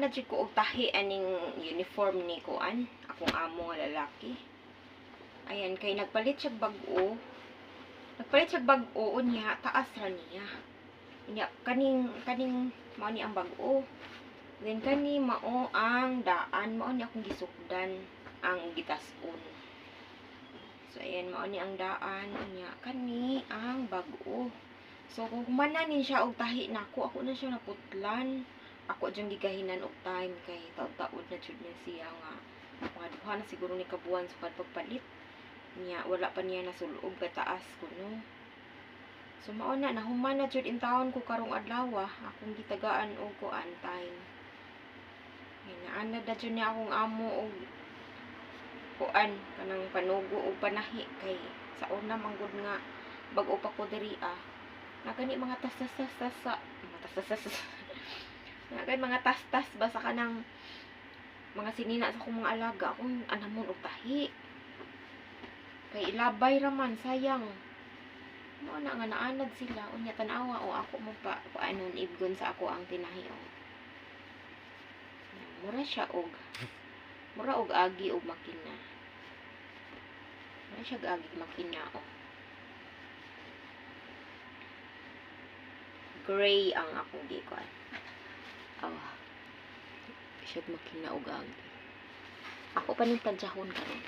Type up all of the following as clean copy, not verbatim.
na jud ko og tahi aning uniform ni kuan, akong amo nga lalaki. Ayan, kay nagpalit siya bag-o. Nagpalit siya bag-o niya, taas ra niya. Inya kaning mao ni ang bag-o. Then kani mao ang daan, mao ni akong gisukdan ang gitas-on. So ayan, mao ni ang daan niya, kani ang bag-o. So kung humananin siya og tahi nako, ako na siya naputlan. Ako diyang gigahinan og time kay taud-taud na jud niya siya nga mga duha na siguro ni kabuan sa pagpalit niya, wala pa niya nasulob kataas kuno. So mao na nahuman na jud in taon ko karong adlaw, akong gitagaan og kuan time. Inaanad na jud niya akong amo og kuan kanang panugo og panahi kay sa una manggod nga bag-o pa ko diri nagani mga tas-tas-tas nagani mga tas-tas basta kanang mga sinina sa akong mga alaga akong anamon og tahi kay ilabay raman sayang mo na nga naanad sila unya tan-awa o ako mo pa kuanon ibgon sa ako ang tinahi mura og agi og makina. Mura siya agi makina gray ang akong gikuan. Siya makina og agi. Ako pa ning tansahon karon.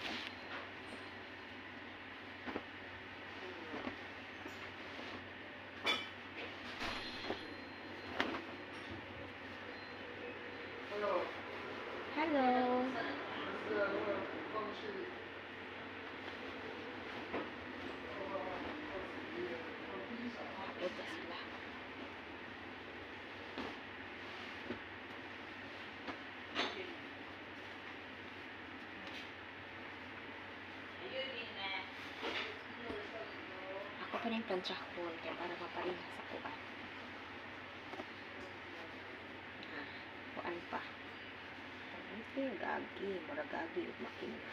Hello. Ito sila. Ako pa rin planchahon kaya para maparihas sa kuan. Kuan pa. Ito gagi, mura gagi ug makina.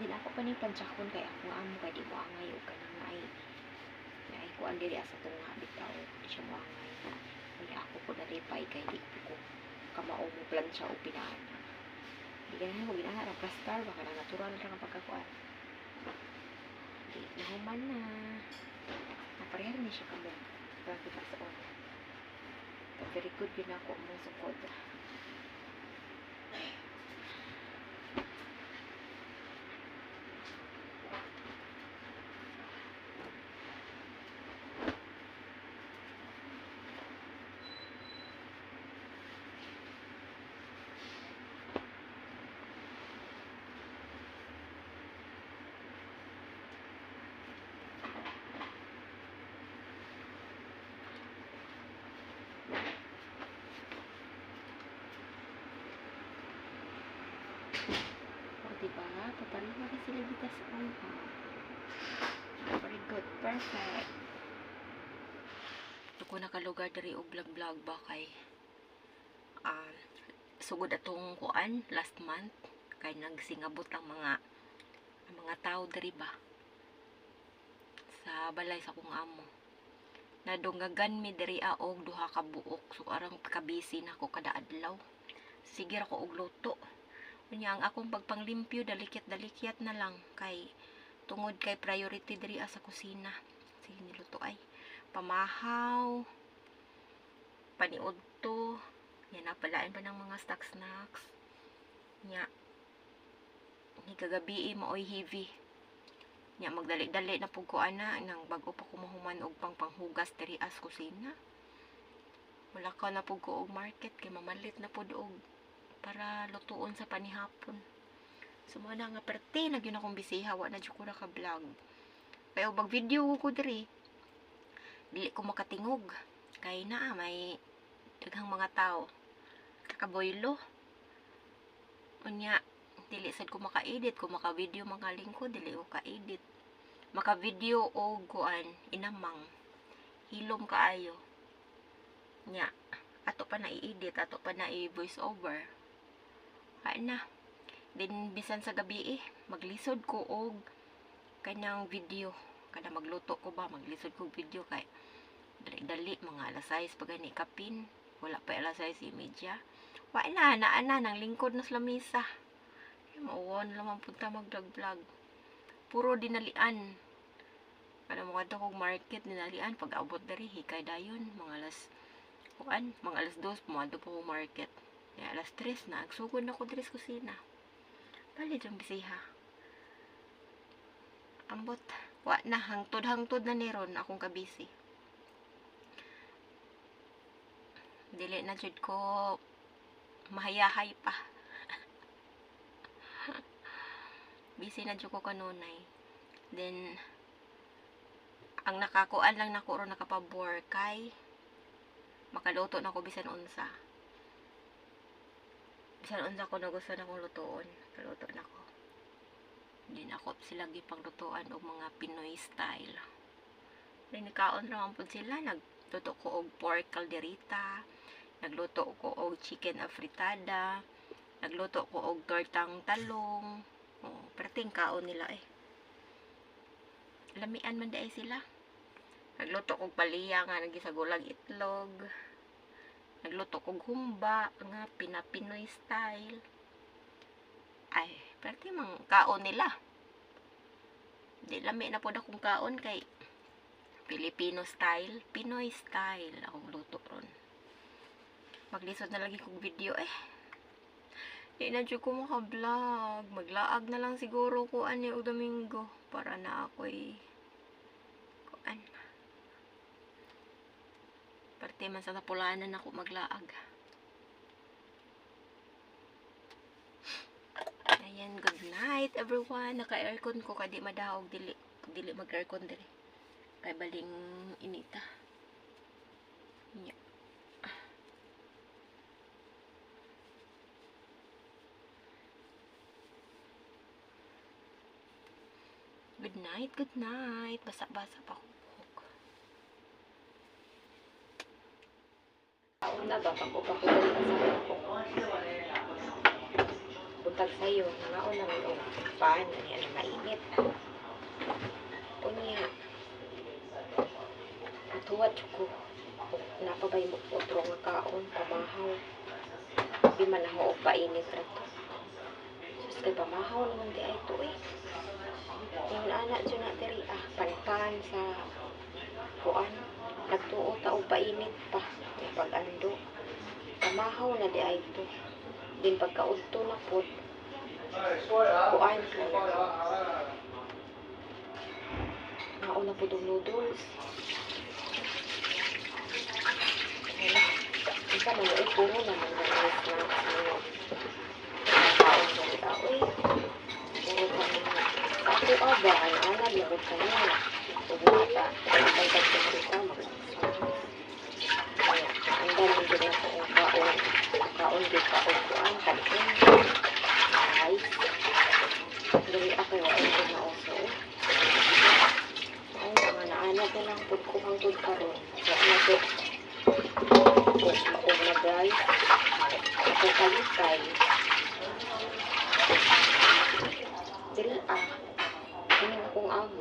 Din ako pa ni planchahon kay ako amo kay di mo angay ug kanang ay kuan diri asa tunga bitaw di siya mo angay. Kaya ako ko naripay kay di ko kamao mo plancha o pinana. Di ganyan mo ginana ra plastar baka na natural ra ang pagkakuan. Di nahuman na. Napareha ni siya kamo. Para kita sa on. Very good yun ako mo sukod. Diba? Paparin mo rin sila dito sa uha. Very good. Perfect. Ito ko nakalugar dari o vlog-vlog ba kay sugod atong kuan last month kay nagsingabot ang mga tao dari ba sa balay sa kong amo. Nadunggagan mi diri og duha ka buok. So arang kabisi na ko kada adlaw. Sige ra ko og luto. Unya ang akong pagpanglimpyo dalikyat na lang kay tungod kay priority diri sa kusina. Sige niluto ay pamahaw, paniudto, yan napalain pa ng mga snacks. Nya ni kagabi maoy heavy. Nya magdali-dali na pug ko ana nang bag-o pa ko mahuman og panghugas diri as kusina. Wala ka na pug ko og market kay mamalit na pud og para lutuon sa panihapon. Sumana nga perti na gyud akong bisiha wa na jud ko ka vlog. Kaya bag video ko diri. Dili ko makatingog kay naa may daghang mga tao. Kakaboylo. Unya dili sad ko maka-edit, ko maka-video mga lingkod dili ko ka-edit. Maka-video og kuan inamang. Hilom kaayo. Nya ato pa na i-edit, ato pa na i-voice over. Ay na. Then bisan sa gabi maglisod ko og kanyang video kada magluto ko ba, maglisod ko video kay dali-dali mga alas 6 pag gani kapin, wala pa alas 6:30. Wa na nang lingkod na sa lamisa. Mauwan naman punta mag-vlog. Puro dinalian. Kada mo kadto kog market dinalian pag abot diri hikay dayon mga alas 2 pumadto po ko market. Kaya alas 3 na agsugod na ko diri sa kusina. Palit ang bisiha. Ambot. Wa na hangtod na ni ron akong kabisi. Dili na jud ko mahayahay pa. Busy na jud ko kanunay. Then ang nakakuan lang nako ron nakapabor kay makaluto na ko bisan unsa. Bisan unsa ko nagusto na kong lutoon, kaluto na ko. Hindi na ako sila gipanglutoan og mga Pinoy style. Nikaon naman po sila, nagluto ko og pork calderita, nagluto ko og chicken afritada, nagluto ko og tortang talong. Oh, perting kaon nila eh. Lamian man day sila. Nagluto kog paliya nga nagisagulag itlog. Nagluto kog humba nga Pinoy style. Ay, perting mang kaon nila. Di lami na po akong kaon kay Filipino style, Pinoy style akong luto ron. Maglisod na lagi kog video eh. Di na dyan ko maka-vlog. Maglaag na lang siguro ko ani o Domingo para na ako'y kuan. Parte man sa tapulanan ako maglaag. Ayan, good night everyone. Naka-aircon ko kadi madahog dili mag-aircon diri. Kay baling inita. Yeah. Good night. Basa-basa pa ko. Una ba pa ko butag sayo. Nangaon na rin o paan. Ano mainit. Unya. Atuwad ko. Napabay mo otro nga kaon. Pamahaw. Di man ako o painit rato. Sus kay pamahaw naman di ay ito eh. Yung anak dyan na diri pantan sa kuan nagtuo ta og painit pa pag ando pamahaw na di ay ito din pagkaudto na pod kuan nauna pod og noodles isa man ay puro naman na snacks mo kaon sa itaoy puro pa ako aba, ana labot ka niya. Pagmata, pagkagdag ka kita, kaya, ang dami din ako ang kaon. Kaon din kaon kuan, kanin, rice. Dali ako yung din na oso. Ang mga naanad na lang pud ko hangtod karon. So, ano po, kung nag-rice, ako kalitay. Dali ini akong amo.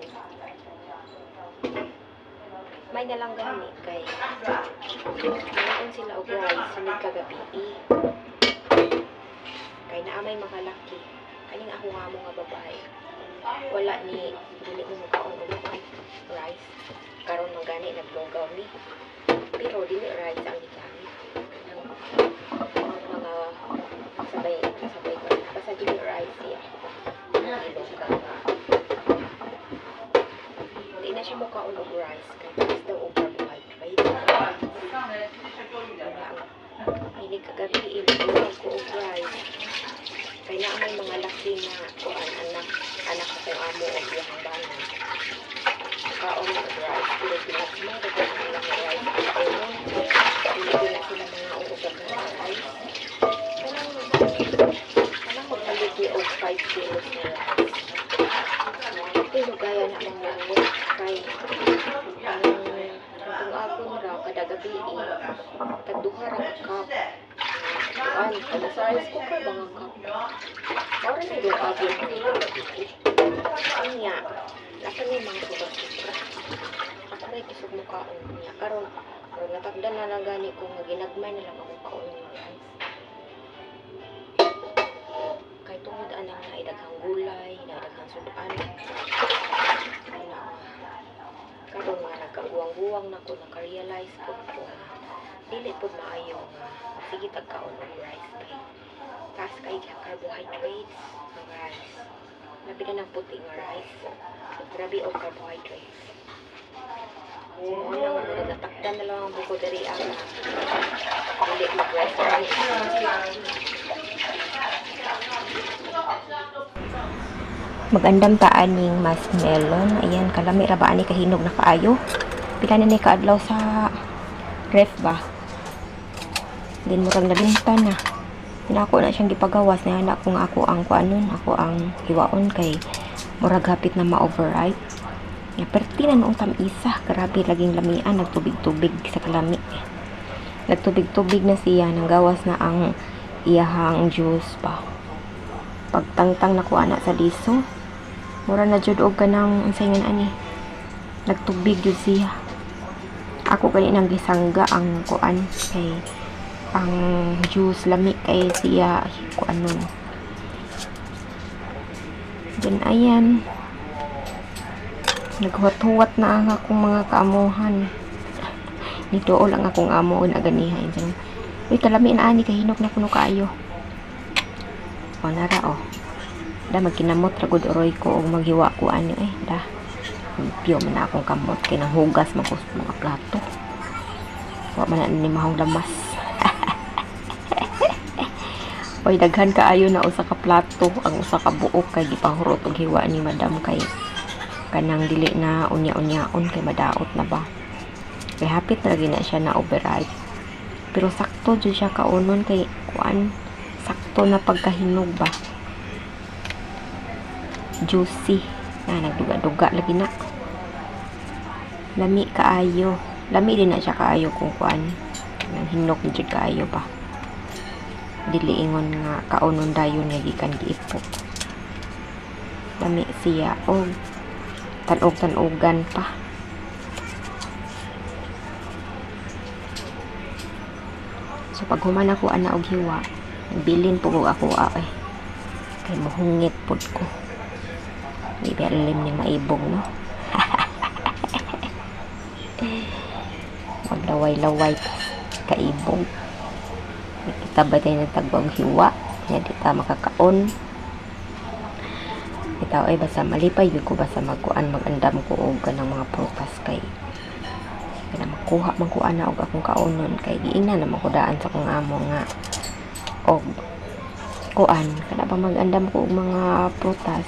May nalang gani kay naon sila og rice sunod kagabi. Kay naa may mga laki. Kaning ako amo nga babae. Wala ni dili mo kaon og rice. Karon man gani naglugaw ni. Pero dili rice ang gigamit. Mga sabay ko. Basta dili rice siya. Hindi na siya mukha og rice kaya mas daw og carbohydrate. Hindi kagabi inuulog ko og rice kaya na may mga laki na kuan anak akong amo og iyang bana kaon og rice pero pinagmay ko ang ilang rice kaon hindi na sila mga uugag na rice kanang magpalit ni og 5 kilos na rice. Pero gaya na mga kay ang akong raw kada gabi tagduha ra ka cup. Kuan kada sa rice cooker mga cup. Ora ni do abot. Anya, lasa niya mga sobra-sobra. Ako rin kisog mo kaon niya. Karon natagdan na lang gani ko nga ginagmay na lang ako kaon niya guys. Kay tungod ana nga idaghang gulay, idaghang sudan. Karon nga nagkaguwang-guwang na ko, naka-realize ko ko dili pod maayo nga sige tagkaon og rice kay taas kay carbohydrates ang rice. Labi na ng puti nga rice. Grabe og carbohydrates. Ano nga natakdan na lang ang buko diri ang dili mag-rice. Magandam ta aning masmelon. Ayan, kalami ra ba ani kahinog na kaayo. Pila na ni kaadlaw sa ref ba. Din murag nabintan na. Ako na siyang gipagawas na anak kung ako ang kuanon, ako ang hiwaon kay murag hapit na ma-overripe. Ya perti na noong tamisa, grabe laging lamian, nagtubig-tubig sa kalami. Nagtubig-tubig na siya, nang gawas na ang iyahang juice ba. Pagtangtang na kuha na sa liso, mura na jud og kanang unsayngan ani. Nagtubig jud siya. Ako kani nang gisangga ang kuan kay ang juice lami kay siya kuanon. Then ayan. Naghuwat-huwat na ang akong mga kaamuhan. Nito lang akong amo na ganihan. Uy, kalami na ani kahinog na kuno kaayo. O nara o. Da magkinamot ra gud oroy ko og maghiwa ko ani da. Piyo man na akong kamot kay nang hugas man ko sa mga plato. Wa man na ni mahong lamas. Oy, daghan kaayo na usa ka plato, ang usa ka buok kay gipanghurot og hiwa ni madam kay kanang dili na unya-unyaon kay madaot na ba. Kay hapit na lagi na siya na overripe. Pero sakto jud siya kaunon kay kuan, sakto na pagkahinog ba. Juicy. Na nagduga-duga lagi na. Lami kaayo. Lami din na siya kaayo kung kuan. Nang hinog jud kaayo ba. Dili ingon nga kaunon dayon nga gikan giipo. Lami siya og tanog-tanogan pa. So pag human ako ana og hiwa, bilin po ako kay mohungit pod ko. Di ba alam niya maibong no? Maglaway-laway kaibong. Kita ba tayo ng tagwang hiwa? Hindi ta makakaon. Itaw ay basta malipay yun ko basta magkuan magandam ko og kanang mga prutas kay kana makuha man ko ana og akong kaonon kay giingnan naman ko daan sa kong amo nga og kuan kana ba magandam ko og mga prutas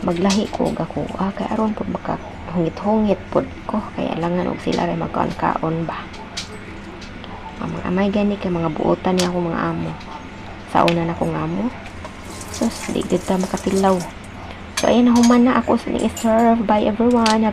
maglahi ko og ako kay aron pud baka hungit-hungit pud ko kay alangan og sila ray magkaon ba. Mga amay gani kay mga buotan ni ako mga amo. Sa una na kong amo. So, di gud ta makatilaw. So, ayan, human na ako sa i-serve. Bye everyone.